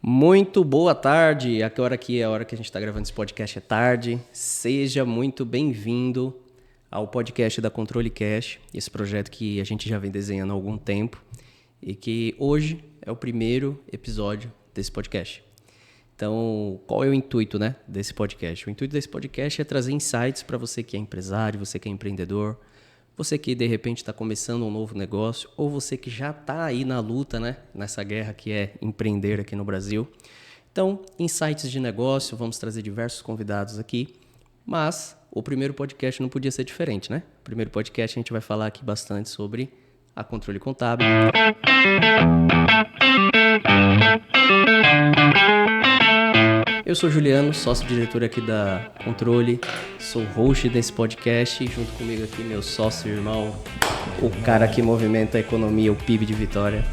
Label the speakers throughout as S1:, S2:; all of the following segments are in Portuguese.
S1: Muito boa tarde, agora aqui é a hora que a gente está gravando esse podcast, é tarde. Seja muito bem-vindo ao podcast da Controle Cash, esse projeto que a gente já vem desenhando há algum tempo e que hoje é o primeiro episódio desse podcast. Então, qual é o intuito, desse podcast? O intuito desse podcast é trazer insights para você que é empresário, você que é empreendedor, você que de repente está começando um novo negócio ou você que já está aí na luta, nessa guerra que é empreender aqui no Brasil. Então, insights de negócio, vamos trazer diversos convidados aqui, mas o primeiro podcast não podia ser diferente, né? O primeiro podcast a gente vai falar aqui bastante sobre a Controle Contábil. Eu sou Juliano, sócio-diretor aqui da Controle, sou host desse podcast e junto comigo aqui meu sócio irmão, o cara que movimenta a economia, o PIB de Vitória,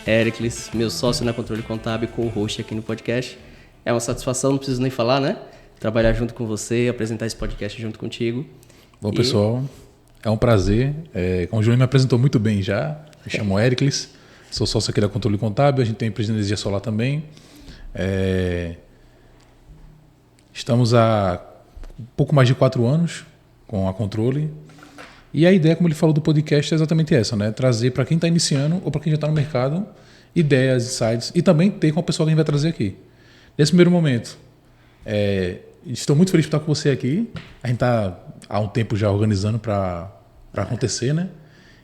S1: Éricles, meu sócio na Controle Contábil e co-host aqui no podcast. É uma satisfação, não preciso nem falar, trabalhar junto com você, apresentar esse podcast junto contigo.
S2: Bom, pessoal, é um prazer. Como o Juliano me apresentou muito bem já, me chamo Éricles, sou sócio aqui da Controle Contábil, a gente tem empresa de energia solar também. Estamos há um pouco mais de 4 anos com a Controle. E a ideia, como ele falou do podcast, é exatamente essa, trazer para quem está iniciando ou para quem já está no mercado ideias, insights e também ter com a pessoa que a gente vai trazer aqui. Nesse primeiro momento, estou muito feliz de estar com você aqui. A gente está há um tempo já organizando para acontecer,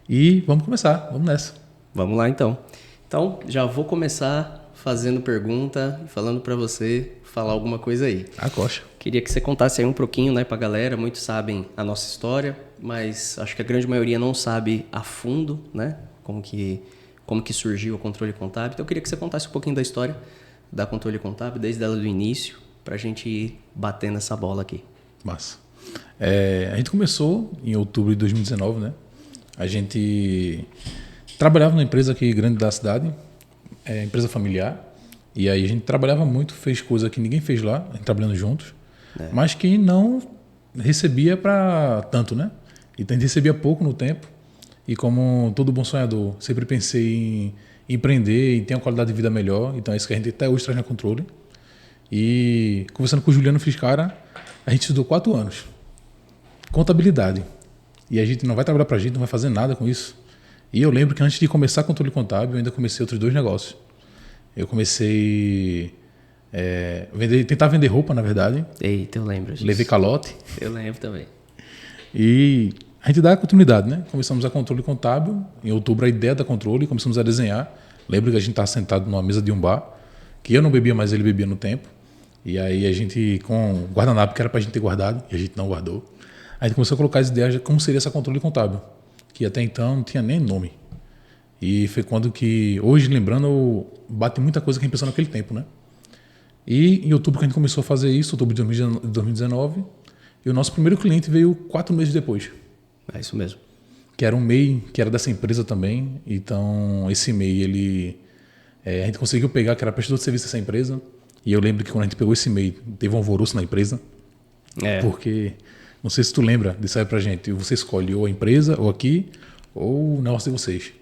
S2: E vamos começar, vamos nessa.
S1: Vamos lá então. Então, já vou começar fazendo pergunta e falando para você falar alguma coisa aí.
S2: Coxa.
S1: Queria que você contasse aí um pouquinho, pra galera. Muitos sabem a nossa história, mas acho que a grande maioria não sabe a fundo, como que surgiu o Controle Contábil. Então eu queria que você contasse um pouquinho da história da Controle Contábil, desde ela do início, pra gente ir batendo essa bola aqui.
S2: Massa. A gente começou em outubro de 2019, A gente trabalhava numa empresa aqui grande da cidade, empresa familiar. E aí a gente trabalhava muito, fez coisa que ninguém fez lá, a gente trabalhando juntos, mas que não recebia para tanto, Então a gente recebia pouco no tempo. E como todo bom sonhador, sempre pensei em empreender e ter uma qualidade de vida melhor. Então é isso que a gente até hoje traz na Controle. E conversando com o Juliano Fiscara, a gente estudou 4 anos. Contabilidade. E a gente não vai trabalhar para a gente, não vai fazer nada com isso. E eu lembro que antes de começar a Controle Contábil, eu ainda comecei outros 2 negócios. Eu comecei tentar vender roupa, na verdade.
S1: Eita, eu lembro disso.
S2: Levei calote.
S1: Eu lembro também.
S2: E a gente dá a continuidade, Começamos a Controle Contábil. Em outubro, a ideia da Controle, começamos a desenhar. Lembro que a gente estava sentado numa mesa de um bar, que eu não bebia, mas ele bebia no tempo. E aí a gente, com guardanapo, que era para a gente ter guardado, e a gente não guardou. A gente começou a colocar as ideias de como seria essa Controle Contábil, que até então não tinha nem nome. E foi quando que, hoje lembrando, bate muita coisa que a gente pensou naquele tempo, E em outubro que a gente começou a fazer isso, outubro de 2019, e o nosso primeiro cliente veio 4 meses depois.
S1: É isso mesmo.
S2: Que era um MEI, que era dessa empresa também. Então, esse MEI, a gente conseguiu pegar, que era prestador de serviço dessa empresa. E eu lembro que quando a gente pegou esse MEI, teve um alvoroço na empresa. Porque, não sei se tu lembra, disse aí pra gente, você escolhe ou a empresa, ou aqui, ou o negócio de vocês.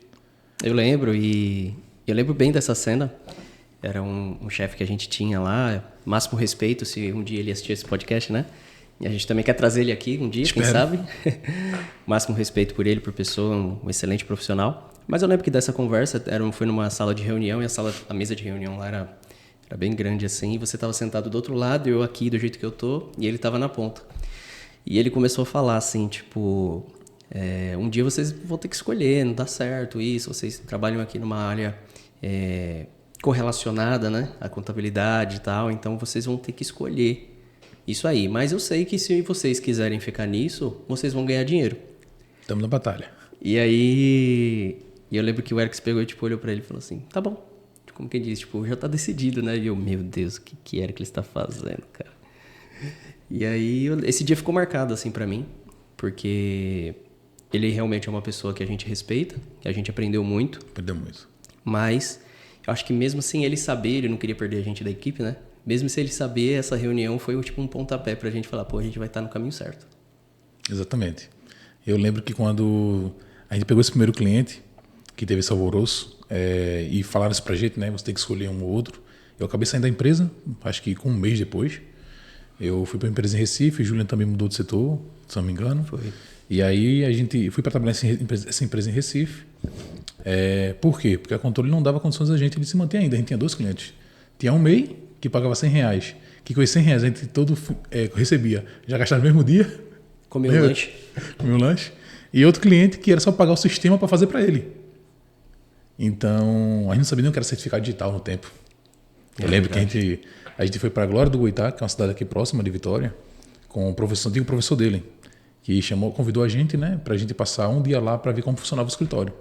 S1: Eu lembro, e eu lembro bem dessa cena. Era um chefe que a gente tinha lá, máximo respeito se um dia ele assistir esse podcast, E a gente também quer trazer ele aqui um dia, Espero. Quem sabe? Máximo respeito por ele, por pessoa, um excelente profissional. Mas eu lembro que dessa conversa foi numa sala de reunião, e a mesa de reunião lá era bem grande assim, e você estava sentado do outro lado, eu aqui do jeito que eu tô, e ele estava na ponta. E ele começou a falar assim, tipo... um dia vocês vão ter que escolher, não dá certo isso, vocês trabalham aqui numa área correlacionada, à contabilidade e tal, então vocês vão ter que escolher isso aí. Mas eu sei que se vocês quiserem ficar nisso, vocês vão ganhar dinheiro.
S2: Estamos na batalha.
S1: E aí, eu lembro que o Eric pegou e olhou pra ele e falou assim, tá bom. Como quem diz, já tá decidido, E eu, meu Deus, o que Eric está fazendo, cara? E aí, esse dia ficou marcado assim pra mim, porque... ele realmente é uma pessoa que a gente respeita, que a gente aprendeu muito.
S2: Aprendeu muito.
S1: Mas eu acho que mesmo sem ele saber, ele não queria perder a gente da equipe, Mesmo sem ele saber, essa reunião foi tipo um pontapé pra gente falar, a gente vai estar no caminho certo.
S2: Exatamente. Eu lembro que quando a gente pegou esse primeiro cliente, que teve esse alvoroço, e falaram isso pra gente, você tem que escolher um ou outro, Eu acabei saindo da empresa, acho que com um mês depois. Eu fui para uma empresa em Recife, o Julian também mudou de setor, se não me engano.
S1: Foi.
S2: E aí fui para trabalhar nessa empresa em Recife. Por quê? Porque a Controle não dava condições a gente de se manter ainda. A gente tinha 2 clientes. Tinha um MEI que pagava R$100, que com esses R$100 a gente recebia, já gastava no mesmo dia.
S1: Comeu o lanche.
S2: Comeu o lanche. E outro cliente que era só pagar o sistema para fazer para ele. Então, a gente não sabia nem o que era certificado digital no tempo. Eu lembro que a gente foi para a Glória do Goitá, que é uma cidade aqui próxima de Vitória, com o antigo professor dele, que convidou a gente, né, para a gente passar um dia lá para ver como funcionava o escritório.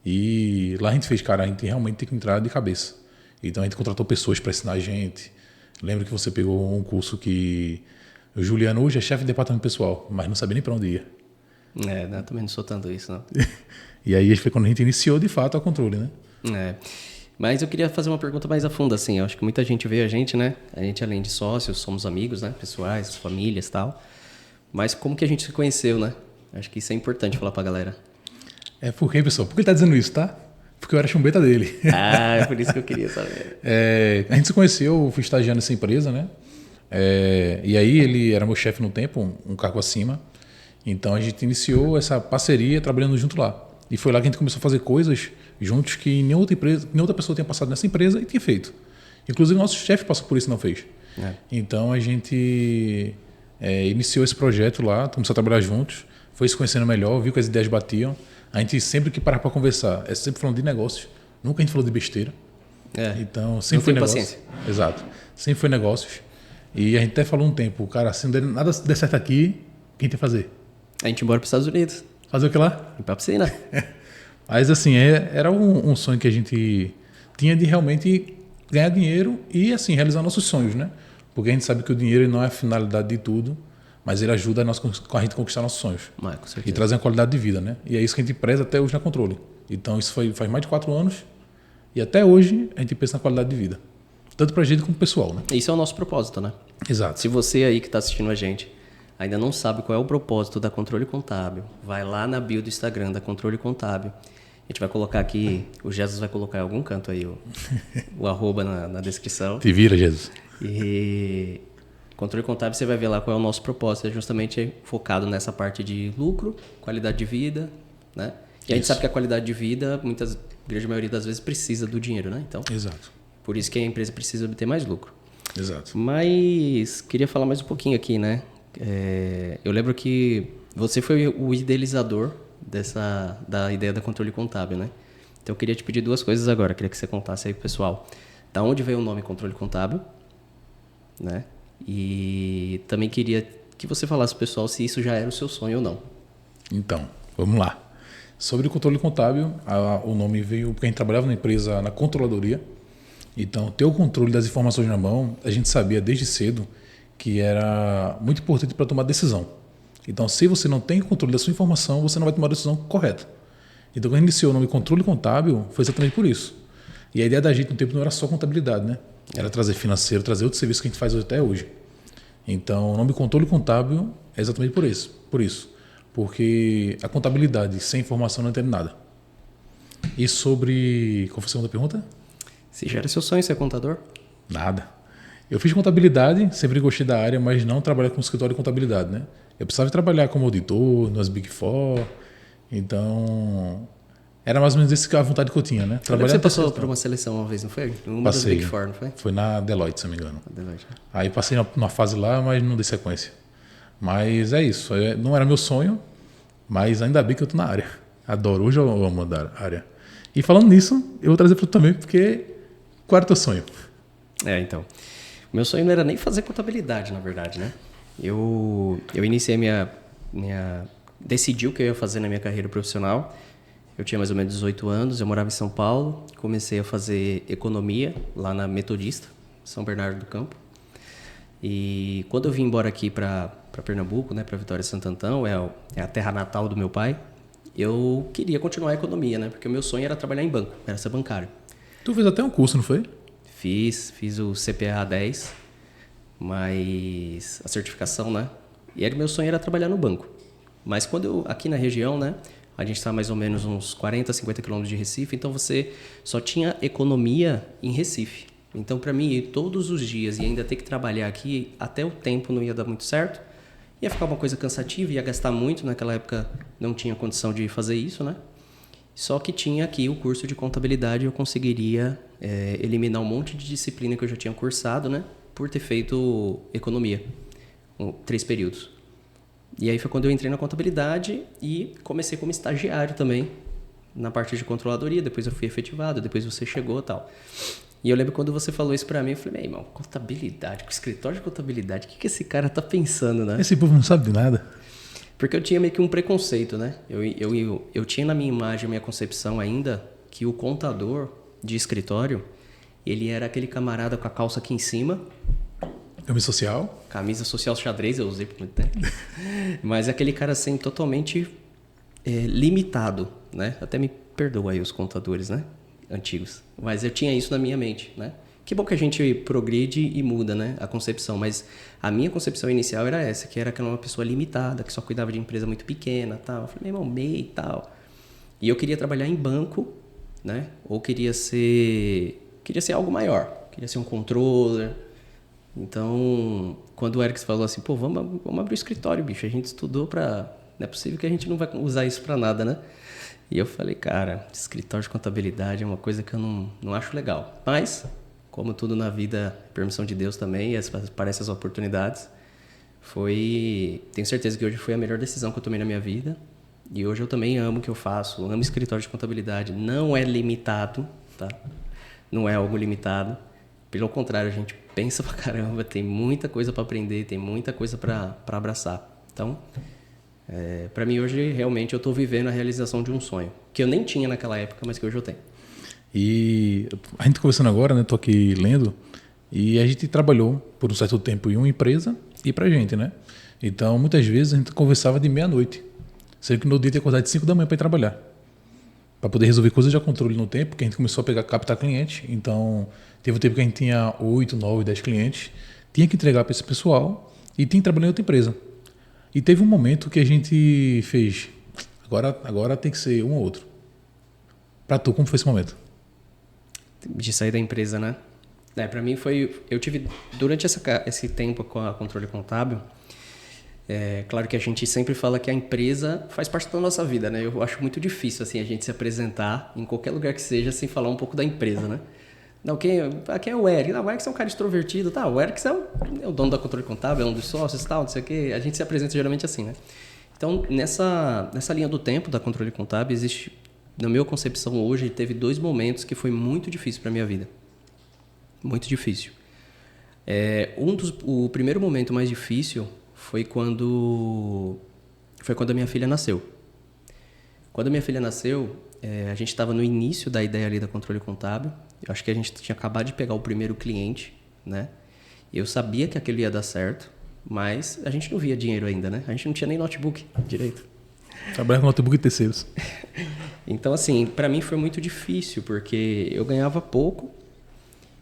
S2: E lá a gente fez, cara, a gente realmente tem que entrar de cabeça. Então a gente contratou pessoas para ensinar a gente. Lembro que você pegou um curso que o Juliano hoje é chefe de departamento pessoal, mas não sabia nem para onde ia.
S1: Não, também não sou tanto isso, não.
S2: E aí foi quando a gente iniciou de fato a Controle, né?
S1: Mas eu queria fazer uma pergunta mais a fundo, assim. Eu acho que muita gente vê a gente, né? A gente, além de sócios, somos amigos, né? Pessoais, famílias e tal. Mas como que a gente se conheceu, né? Acho que isso é importante falar pra galera.
S2: Por quê, pessoal? Por que ele tá dizendo isso, tá? Porque eu era chumbeta dele.
S1: É por isso que eu queria saber.
S2: A gente se conheceu, eu fui estagiando nessa empresa, né? E aí ele era meu chefe no tempo, um cargo acima. Então a gente iniciou essa parceria trabalhando junto lá. E foi lá que a gente começou a fazer coisas juntos que nenhuma outra pessoa tinha passado nessa empresa e tinha feito. Inclusive o nosso chefe passou por isso e não fez. Então a gente iniciou esse projeto lá, começou a trabalhar juntos, foi se conhecendo melhor, viu que as ideias batiam. A gente sempre que parar para conversar, sempre falando de negócios. Nunca a gente falou de besteira. Então sempre foi negócio.
S1: Paciência.
S2: Exato. Sempre foi negócios. E a gente até falou um tempo, cara, se nada der certo aqui, o que a gente ia fazer?
S1: A gente ia embora para os Estados Unidos.
S2: Fazer o que lá?
S1: Ir pra piscina.
S2: Mas assim, era um sonho que a gente tinha de realmente ganhar dinheiro e assim, realizar nossos sonhos, né? Porque a gente sabe que o dinheiro não é a finalidade de tudo, mas ele ajuda a gente conquistar nossos sonhos.
S1: Com certeza.
S2: E trazer uma qualidade de vida, né? E é isso que a gente preza até hoje na Controle. Então isso faz mais de 4 anos e até hoje a gente pensa na qualidade de vida. Tanto pra gente como pro pessoal, né?
S1: Isso é o nosso propósito, né?
S2: Exato.
S1: Se você aí que está assistindo a gente ainda não sabe qual é o propósito da Controle Contábil, vai lá na bio do Instagram da Controle Contábil. A gente vai colocar aqui, o Jesus vai colocar em algum canto aí o arroba na descrição.
S2: Te vira, Jesus.
S1: E Controle Contábil, você vai ver lá qual é o nosso propósito. É justamente focado nessa parte de lucro, qualidade de vida, né? E a gente sabe que a qualidade de vida, grande maioria das vezes, precisa do dinheiro, né? Então,
S2: Exato.
S1: por isso que a empresa precisa obter mais lucro.
S2: Exato.
S1: Mas queria falar mais um pouquinho aqui, né? Eu lembro que você foi o idealizador da ideia da Controle Contábil, né? Então eu queria te pedir 2 coisas agora. Queria que você contasse aí pro pessoal da onde veio o nome Controle Contábil, né? E também queria que você falasse pro pessoal se isso já era o seu sonho ou não.
S2: Então, vamos lá. Sobre o controle contábil, o nome veio porque a gente trabalhava na empresa, na controladoria. Então, ter o controle das informações na mão, a gente sabia desde cedo que era muito importante para tomar decisão. Então, se você não tem controle da sua informação, você não vai tomar a decisão correta. Então, quando a gente iniciou o nome Controle Contábil, foi exatamente por isso. E a ideia da gente no tempo não era só contabilidade, né? Era trazer financeiro, trazer outros serviços que a gente faz até hoje. Então, o nome Controle Contábil é exatamente por isso. Porque a contabilidade sem informação não entende nada. E sobre... Qual foi a segunda pergunta?
S1: Se já era seu sonho ser contador?
S2: Nada. Eu fiz contabilidade, sempre gostei da área, mas não trabalhar com escritório de contabilidade, né? Eu precisava trabalhar como auditor, nas Big Four. Então, era mais ou menos essa a vontade que eu tinha, né?
S1: Você passou por uma seleção uma vez, não foi? Uma das Big Four, não foi?
S2: Foi na Deloitte, se não me engano.
S1: Deloitte.
S2: Aí passei numa fase lá, mas não dei sequência. Mas é isso. Não era meu sonho, mas ainda bem que eu tô na área. Adoro. Hoje eu amo a área. E falando nisso, eu vou trazer para tu também, porque qual era o teu sonho?
S1: Então. Meu sonho não era nem fazer contabilidade, na verdade, né? Eu iniciei decidi o que eu ia fazer na minha carreira profissional. Eu tinha mais ou menos 18 anos, eu morava em São Paulo, comecei a fazer economia lá na Metodista, São Bernardo do Campo. E quando eu vim embora aqui para Pernambuco, né, para Vitória de Santo Antão, é a terra natal do meu pai, eu queria continuar a economia, né? Porque o meu sonho era trabalhar em banco, era ser bancário.
S2: Tu fez até um curso, não foi?
S1: Fiz o CPA 10, mas a certificação, né? E meu sonho era trabalhar no banco. Mas aqui na região, né? A gente está mais ou menos uns 40, 50 quilômetros de Recife, então você só tinha economia em Recife. Então, para mim, ir todos os dias e ainda ter que trabalhar aqui, até o tempo não ia dar muito certo. Ia ficar uma coisa cansativa, ia gastar muito. Naquela época não tinha condição de fazer isso, né? Só que tinha aqui o curso de contabilidade, eu conseguiria eliminar um monte de disciplina que eu já tinha cursado, né? Por ter feito economia, 3 períodos. E aí foi quando eu entrei na contabilidade e comecei como estagiário também, na parte de controladoria. Depois eu fui efetivado, depois você chegou e tal. E eu lembro quando você falou isso pra mim, eu falei, meu irmão, contabilidade, escritório de contabilidade, o que esse cara tá pensando, né?
S2: Esse povo não sabe de nada.
S1: Porque eu tinha meio que um preconceito, né? Eu tinha na minha imagem, minha concepção ainda, que o contador de escritório, ele era aquele camarada com a calça aqui em cima.
S2: Camisa social.
S1: Camisa social xadrez, eu usei por muito tempo. Mas é aquele cara, assim, totalmente limitado, né? Até me perdoa aí os contadores, né? Antigos. Mas eu tinha isso na minha mente, né? Que bom que a gente progride e muda, né? A concepção. Mas a minha concepção inicial era essa, que era uma pessoa limitada, que só cuidava de empresa muito pequena, tal. Eu falei, meu irmão, MEI e tal. E eu queria trabalhar em banco, né? Ou queria ser algo maior. Queria ser um controller. Então, quando o Eric falou assim, pô, vamos abrir o escritório, bicho. A gente estudou pra... Não é possível que a gente não vai usar isso pra nada, né? E eu falei, cara, escritório de contabilidade é uma coisa que eu não acho legal. Mas, como tudo na vida, permissão de Deus também, e aparecem as oportunidades, tenho certeza que hoje foi a melhor decisão que eu tomei na minha vida. E hoje eu também amo o que eu faço, amo escritório de contabilidade. Não é limitado, tá? Não é algo limitado. Pelo contrário, a gente pensa pra caramba, tem muita coisa para aprender, tem muita coisa para abraçar. Então, para mim hoje, realmente, eu estou vivendo a realização de um sonho, que eu nem tinha naquela época, mas que hoje eu tenho.
S2: E a gente conversando agora, né? Tô aqui lendo, e a gente trabalhou por um certo tempo em uma empresa e pra gente, né? Então, muitas vezes a gente conversava de meia-noite, sendo que no dia tinha que acordar de 5 da manhã para ir trabalhar, para poder resolver coisas de controle no tempo, porque a gente começou a captar cliente. Então, teve um tempo que a gente tinha 8, 9, 10 clientes, tinha que entregar para esse pessoal e tinha que trabalhar em outra empresa. E teve um momento que a gente fez, agora tem que ser um ou outro. Para tu, como foi esse momento?
S1: De sair da empresa, né? Para mim eu tive, durante esse tempo com a Controle Contábil, claro que a gente sempre fala que a empresa faz parte da nossa vida, né? Eu acho muito difícil, assim, a gente se apresentar em qualquer lugar que seja sem falar um pouco da empresa, né? Não, quem é o Eric? Não, o Eric é um cara extrovertido, tá? O Eric é o dono da Controle Contábil, é um dos sócios e tal, não sei o quê. A gente se apresenta geralmente assim, né? Então, nessa linha do tempo da Controle Contábil, existe, na minha concepção hoje, teve 2 momentos que foi muito difícil para minha vida. Muito difícil. O primeiro momento mais difícil foi quando a minha filha nasceu. Quando a minha filha nasceu, a gente estava no início da ideia ali da Controle Contábil. Eu acho que a gente tinha acabado de pegar o primeiro cliente, né? Eu sabia que aquilo ia dar certo, mas a gente não via dinheiro ainda, né? A gente não tinha nem notebook direito.
S2: Trabalhava com notebook de terceiros.
S1: Então, assim, para mim foi muito difícil, porque eu ganhava pouco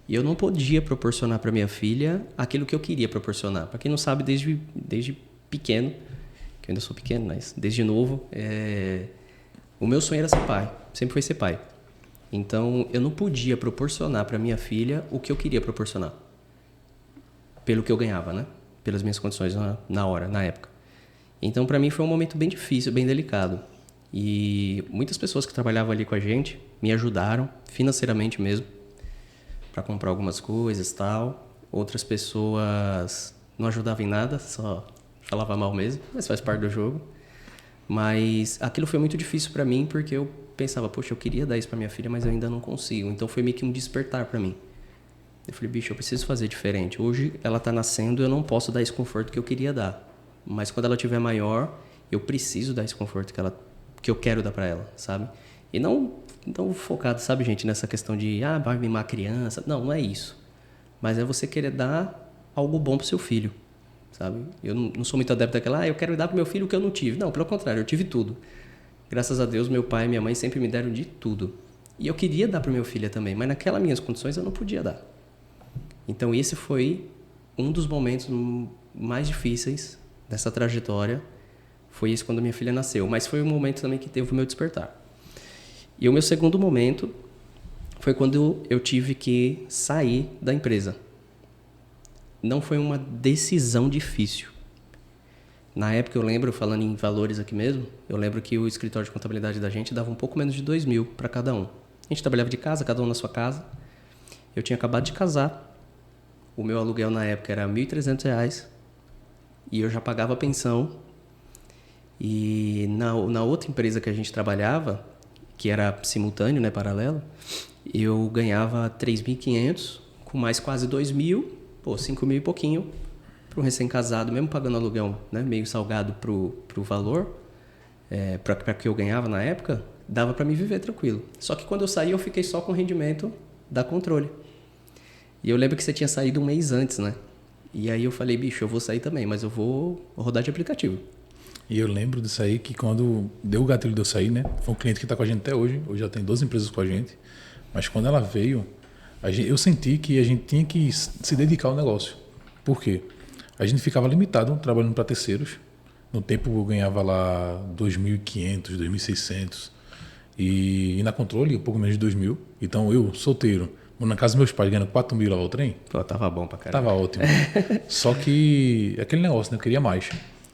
S1: e eu não podia proporcionar para minha filha aquilo que eu queria proporcionar. Para quem não sabe, desde pequeno, que eu ainda sou pequeno, mas desde novo, o meu sonho era ser pai, sempre foi ser pai. Então, eu não podia proporcionar para minha filha o que eu queria proporcionar. Pelo que eu ganhava, né? Pelas minhas condições na época. Então, para mim foi um momento bem difícil, bem delicado. E muitas pessoas que trabalhavam ali com a gente me ajudaram, financeiramente mesmo, para comprar algumas coisas e tal. Outras pessoas não ajudavam em nada, só falavam mal mesmo, mas faz parte do jogo. Mas aquilo foi muito difícil para mim, porque eu pensava, poxa, eu queria dar isso para minha filha, mas eu ainda não consigo. Então foi meio que um despertar para mim. Eu falei, bicho, eu preciso fazer diferente. Hoje ela tá nascendo, eu não posso dar esse conforto que eu queria dar. Mas quando ela tiver maior, eu preciso dar esse conforto que eu quero dar para ela, sabe? E não focado, sabe, gente, nessa questão de, vai mimar a criança. Não é isso. Mas é você querer dar algo bom pro seu filho, sabe? Eu não sou muito adepto daquela, eu quero dar pro meu filho o que eu não tive. Não, pelo contrário, eu tive tudo. Graças a Deus, meu pai e minha mãe sempre me deram de tudo. E eu queria dar para minha filha também, mas naquelas minhas condições eu não podia dar. Então esse foi um dos momentos mais difíceis dessa trajetória. Foi isso quando minha filha nasceu. Mas foi um momento também que teve o meu despertar. E o meu segundo momento foi quando eu tive que sair da empresa. Não foi uma decisão difícil. Na época, eu lembro, falando em valores aqui mesmo, eu lembro que o escritório de contabilidade da gente dava um pouco menos de 2.000 para cada um. A gente trabalhava de casa, cada um na sua casa. Eu tinha acabado de casar. O meu aluguel na época era R$ 1.300 e eu já pagava a pensão. E na outra empresa que a gente trabalhava, que era simultâneo, né, paralelo, eu ganhava 3.500 com mais quase 2.000, 5.000 e pouquinho para um recém-casado, mesmo pagando aluguel, né, meio salgado pro valor, para que eu ganhava na época, dava para me viver tranquilo. Só que quando eu saí, eu fiquei só com o rendimento da controle. E eu lembro que você tinha saído um mês antes, né? E aí eu falei, bicho, eu vou sair também, mas eu vou rodar de aplicativo.
S2: E eu lembro disso aí que quando deu o gatilho de eu sair, né? Foi um cliente que está com a gente até hoje. Hoje já tem 12 empresas com a gente. Mas quando ela veio, eu senti que a gente tinha que se dedicar ao negócio. Por quê? A gente ficava limitado trabalhando para terceiros. No tempo eu ganhava lá 2.500, 2.600. E na controle, um pouco menos de 2.000. Então eu, solteiro, na casa dos meus pais, ganhando 4.000 lá o trem.
S1: Pô, tava bom pra caramba.
S2: Tava ótimo. Só que aquele negócio, né? Eu queria mais.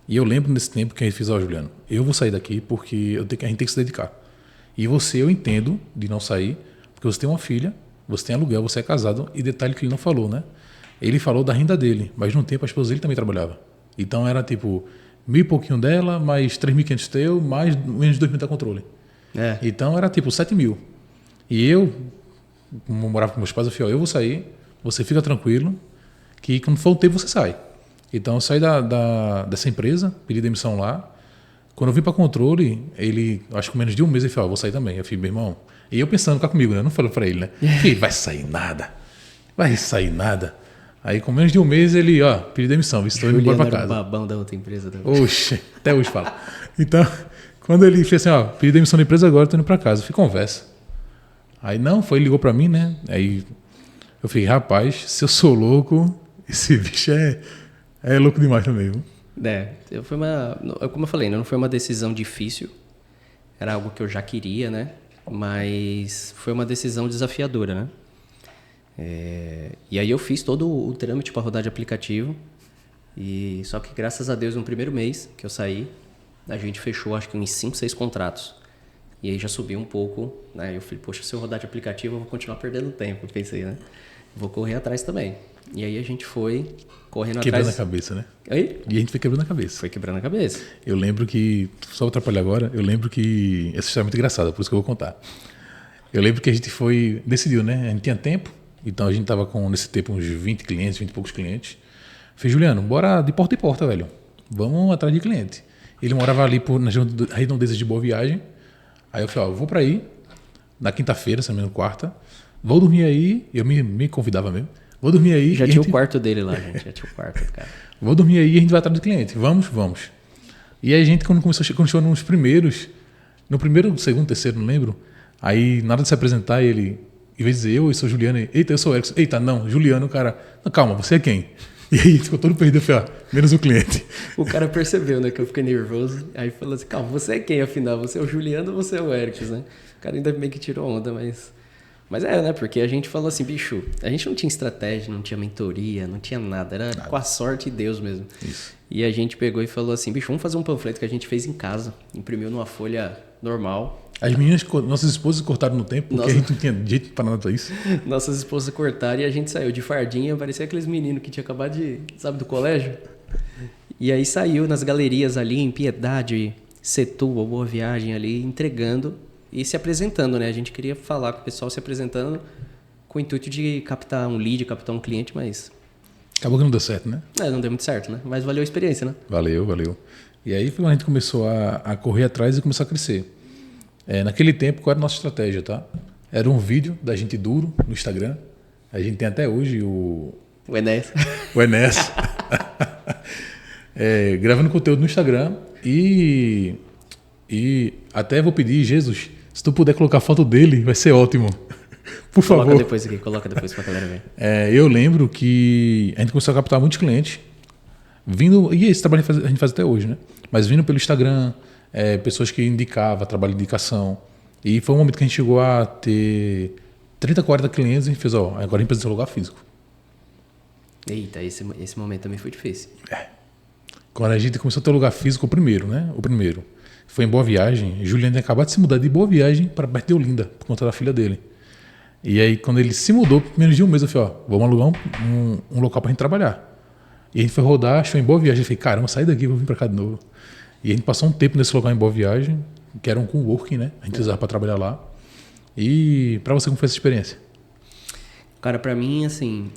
S2: E eu lembro nesse tempo que a gente fez, Juliano, eu vou sair daqui porque a gente tem que se dedicar. E você, eu entendo de não sair, porque você tem uma filha, você tem aluguel, você é casado, e detalhe que ele não falou, né? Ele falou da renda dele, mas no tempo a esposa dele também trabalhava. Então era tipo, 1.000 e pouquinho dela, mais 3.500 teu, mais menos de 2.000 da controle. Então era tipo 7.000. E eu, como morava com meus pais, eu falei, eu vou sair, você fica tranquilo, que quando for o tempo você sai. Então eu saí dessa empresa, pedi demissão lá. Quando eu vim para controle, ele, acho que menos de um mês, ele falou, vou sair também. Eu falei, meu irmão, e eu pensando cá comigo, né? Eu não falei para ele, né? Falei, vai sair nada. Aí com menos de um mês ele, pedi demissão, estou indo embora para casa.
S1: Era o babão da outra empresa também.
S2: Oxe, até hoje fala. Então, quando ele fez assim, pedi demissão da empresa agora, estou indo para casa. Eu falei, conversa. Aí ele ligou para mim, né? Aí eu falei, rapaz, se eu sou louco, esse bicho é louco demais também, viu?
S1: Como eu falei, não foi uma decisão difícil, era algo que eu já queria, né? Mas foi uma decisão desafiadora, né? E aí eu fiz todo o trâmite para rodar de aplicativo, e só que graças a Deus no primeiro mês que eu saí, a gente fechou acho que uns 5, 6 contratos. E aí já subiu um pouco, né? Eu falei, poxa, se eu rodar de aplicativo eu vou continuar perdendo tempo, eu pensei, né? Vou correr atrás também. E aí a gente foi correndo atrás.
S2: Quebrando a cabeça, né?
S1: Oi?
S2: E a gente foi quebrando a cabeça.
S1: Foi quebrando a cabeça.
S2: Eu lembro que, só vou atrapalhar agora, essa história é muito engraçada, por isso que eu vou contar. Eu lembro que a gente decidiu, né? A gente tinha tempo, então a gente tava com, nesse tempo, uns 20 clientes, 20 e poucos clientes. Falei, Juliano, bora de porta em porta, velho. Vamos atrás de cliente. Ele morava ali nas redondezas de Boa Viagem. Aí eu falei, eu vou para aí, na quinta-feira, se não me engano, quarta. Vou dormir aí, eu me convidava mesmo. Vou dormir aí.
S1: Já tinha o quarto dele lá, gente. Já tinha o quarto do cara.
S2: Vou dormir aí e a gente vai atrás do cliente. Vamos. E aí a gente, quando chegou nos primeiros, no primeiro, segundo, terceiro, não lembro, aí nada de se apresentar, ele, em vez de dizer eu sou Juliano, eita, eu sou o Erickson. Eita, não, Juliano, cara, não, calma, você é quem? E aí ficou todo perdido, eu falei, menos o cliente.
S1: O cara percebeu, né, que eu fiquei nervoso, aí falou assim, calma, você é quem afinal? Você é o Juliano ou você é o Erickson, né? O cara ainda meio que tirou onda, mas né, porque a gente falou assim, bicho, a gente não tinha estratégia, não tinha mentoria, não tinha nada, era nada. Com a sorte de Deus mesmo.
S2: Isso.
S1: E a gente pegou e falou assim, bicho, vamos fazer um panfleto que a gente fez em casa, imprimiu numa folha normal.
S2: As meninas, nossas esposas cortaram no tempo, porque a gente não tinha jeito para nada para isso.
S1: Nossas esposas cortaram e a gente saiu de fardinha, parecia aqueles meninos que tinha acabado do colégio. E aí saiu nas galerias ali, em Piedade, Setúbal, Boa Viagem ali, entregando e se apresentando, né? A gente queria falar com o pessoal se apresentando com o intuito de captar um lead, captar um cliente, mas...
S2: Acabou que não deu certo, né?
S1: Não deu muito certo, né? Mas valeu a experiência, né?
S2: Valeu. E aí foi quando a gente começou a correr atrás e começou a crescer. Naquele tempo, qual era a nossa estratégia, tá? Era um vídeo da gente duro no Instagram. A gente tem até hoje o
S1: Enéas.
S2: O Enéas. Gravando conteúdo no Instagram e até vou pedir, Jesus, se tu puder colocar a foto dele, vai ser ótimo. Por favor.
S1: Coloca depois pra galera ver.
S2: Eu lembro que a gente começou a captar muitos clientes vindo, e esse trabalho a gente faz até hoje, né? Mas vindo pelo Instagram, pessoas que indicavam, trabalho de indicação. E foi um momento que a gente chegou a ter 30, 40 clientes, a gente fez, agora a gente precisa ter lugar físico.
S1: Eita, esse momento também foi difícil.
S2: Quando a gente começou a ter lugar físico, o primeiro foi em Boa Viagem. Juliano tinha acabado de se mudar de Boa Viagem para perto de Olinda, por conta da filha dele. E aí, quando ele se mudou, menos de um mês, eu falei, vamos alugar um local pra gente trabalhar. E a gente foi rodar, achou em Boa Viagem. Eu falei, caramba, sai daqui, vou vir pra cá de novo. E a gente passou um tempo nesse local em Boa Viagem, que era um coworking, né? A gente usava pra trabalhar lá. E pra você, como foi essa experiência?
S1: Cara, pra mim, assim,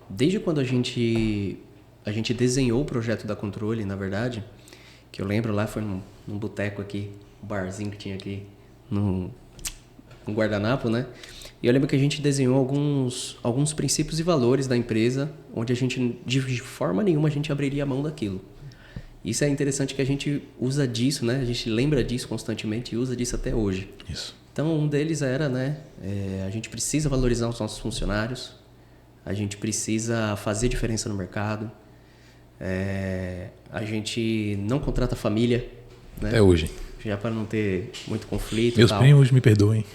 S1: desde quando a gente desenhou o projeto da Controle, na verdade, que eu lembro lá, foi num boteco aqui, um barzinho que tinha aqui no guardanapo, né? E eu lembro que a gente desenhou alguns princípios e valores da empresa, onde a gente, de forma nenhuma, a gente abriria a mão daquilo. Isso é interessante que a gente usa disso, né? A gente lembra disso constantemente e usa disso até hoje.
S2: Isso.
S1: Então, um deles era, né? A gente precisa valorizar os nossos funcionários, a gente precisa fazer diferença no mercado, a gente não contrata família, né?
S2: Até hoje.
S1: Já para não ter muito conflito.
S2: Meus primos me perdoem.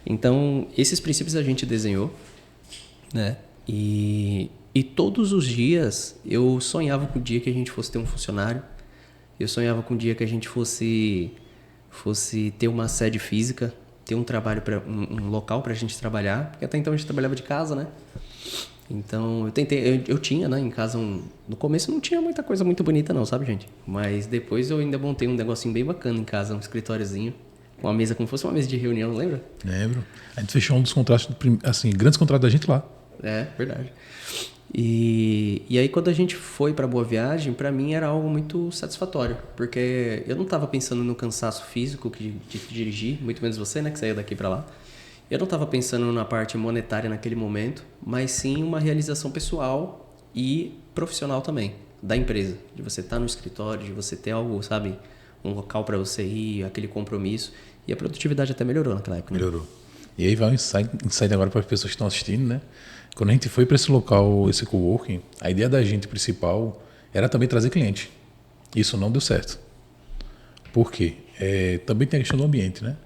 S1: Então, esses princípios a gente desenhou, né? E todos os dias eu sonhava com o dia que a gente fosse ter um funcionário. Eu sonhava com o dia que a gente fosse ter uma sede física, ter um trabalho um local para a gente trabalhar, porque até então a gente trabalhava de casa, né? Então eu tinha, né, em casa no começo não tinha muita coisa muito bonita não, sabe, gente? Mas depois eu ainda montei um negocinho bem bacana em casa, um escritóriozinho, com uma mesa como se fosse uma mesa de reunião, lembra?
S2: Lembro. A gente fechou um dos contratos, assim, grandes contratos da gente lá.
S1: É, verdade. E aí quando a gente foi para Boa Viagem, para mim era algo muito satisfatório, porque eu não estava pensando no cansaço físico de dirigir, muito menos você, né, que saiu daqui para lá. Eu não estava pensando na parte monetária naquele momento, mas sim uma realização pessoal e profissional também, da empresa. De você estar no escritório, de você ter algo, sabe, um local para você ir, aquele compromisso. E a produtividade até melhorou naquela época. Né?
S2: Melhorou. E aí vai um insight agora para as pessoas que estão assistindo, né? Quando a gente foi para esse local, esse coworking, a ideia da gente principal era também trazer cliente. Isso não deu certo. Por quê? Também tem a questão do ambiente, né?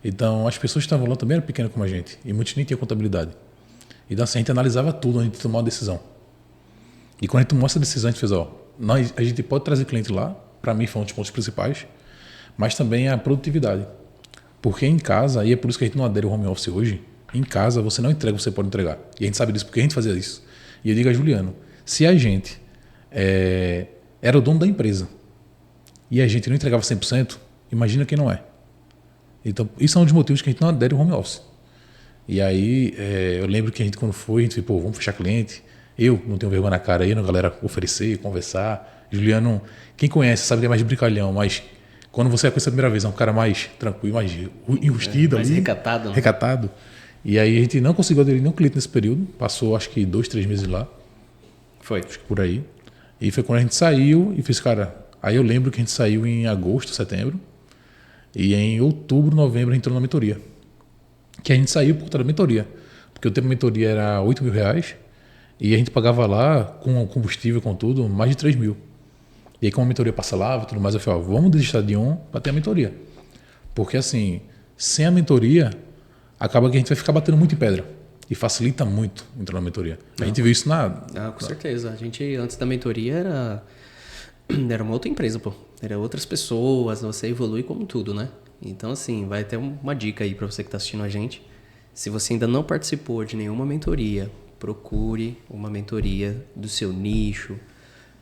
S2: Então, as pessoas que estavam lá também eram pequenas como a gente. E muitos nem tinham contabilidade. Então, assim, a gente analisava tudo antes de tomar uma decisão. E quando a gente tomou essa decisão, a gente fez, a gente pode trazer cliente lá. Para mim, foi um dos pontos principais. Mas também a produtividade. Porque em casa, e é por isso que a gente não adere ao home office hoje, em casa você não entrega o que você pode entregar. E a gente sabe disso porque a gente fazia isso. E eu digo a Juliano, se a gente era o dono da empresa e a gente não entregava 100%, imagina quem não é. Então, isso é um dos motivos que a gente não adere ao home office. E aí, eu lembro que a gente, quando foi, a gente falou, vamos fechar cliente. Eu não tenho vergonha na cara aí, a galera oferecer, conversar. Juliano, quem conhece sabe que é mais brincalhão, mas quando você conhece a primeira vez, é um cara mais tranquilo, mais enrustido.
S1: Mais
S2: ali,
S1: recatado. Né?
S2: Recatado. E aí a gente não conseguiu aderir nenhum cliente nesse período. Passou, acho que 2, 3 meses lá.
S1: Foi.
S2: Acho que por aí. E foi quando a gente saiu e fez, cara... Aí eu lembro que a gente saiu em agosto, setembro. E em outubro, novembro, a gente entrou na mentoria. Que a gente saiu por conta da mentoria. Porque o tempo da mentoria era R$8.000 e a gente pagava lá, com combustível, com tudo, mais de 3 mil. E aí, como a mentoria parcelava e tudo mais, eu falei, vamos desistir de para ter a mentoria. Porque assim, sem a mentoria, acaba que a gente vai ficar batendo muito em pedra. E facilita muito entrar na mentoria. A gente viu isso
S1: com certeza. A gente, antes da mentoria, era uma outra empresa, pô. Era outras pessoas, você evolui como tudo, né? Então, assim, vai ter uma dica aí para você que está assistindo a gente. Se você ainda não participou de nenhuma mentoria, procure uma mentoria do seu nicho,